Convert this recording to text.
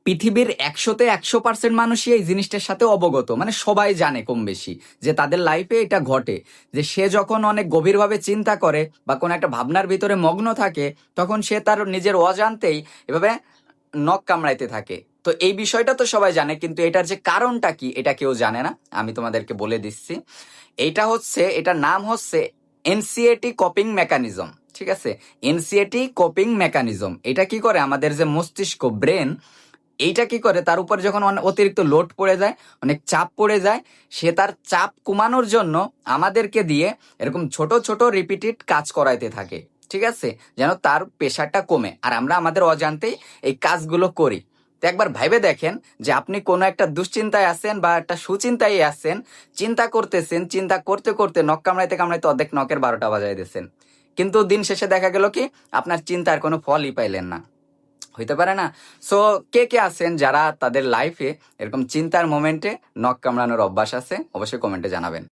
পৃথিবীর 100% মানুষই এই জিনিসটার সাথে অবগত, মানে সবাই জানে কম বেশি যে তাদের লাইফে এটা ঘটে, যে সে যখন অনেক গভীরভাবে চিন্তা করে বা কোনো একটা ভাবনার ভিতরে মগ্ন থাকে, তখন সে তার নিজের অজান্তেই এভাবে নখ কামড়াইতে থাকে। তো এই বিষয়টা তো সবাই জানে, কিন্তু এটার যে কারণটা কি এটা কেউ জানে না। আমি তোমাদেরকে বলে দিচ্ছি। এটার নাম হচ্ছে এনসিএটি কপিং মেকানিজম। ঠিক আছে, এনসিএটি কপিং মেকানিজম। এটা কি করে, আমাদের যে মস্তিষ্ক ব্রেন, এইটা কি করে, তার উপর যখন অতিরিক্ত লোড পড়ে যায়, অনেক চাপ পড়ে যায়, সে তার চাপ কমানোর জন্য আমাদেরকে দিয়ে এরকম ছোট ছোট রিপিটেড কাজ করাইতে থাকে। ঠিক আছে, যেন তার প্রেশারটা কমে, আর আমরা আমাদের অজান্তেই এই কাজগুলো করি। তো একবার ভাইবে দেখেন যে আপনি কোনো একটা দুশ্চিন্তায় আছেন বা একটা সুচিন্তায় আছেন, চিন্তা করতেছেন, চিন্তা করতে করতে নখ কামড়াইতে কামড়াইতে অর্ধেক নখের 12টা বাজাই দিয়েছেন, কিন্তু দিন শেষে দেখা গেল কি আপনার চিন্তার কোনো ফলই পাইলেন না। হইতে পারে না? সো কে কে আছেন যারা তাদের লাইফে এরকম চিন্তার মোমেন্টে নখ কামড়ানোর অভ্যাস আছে? অবশ্যই কমেন্টে জানাবেন।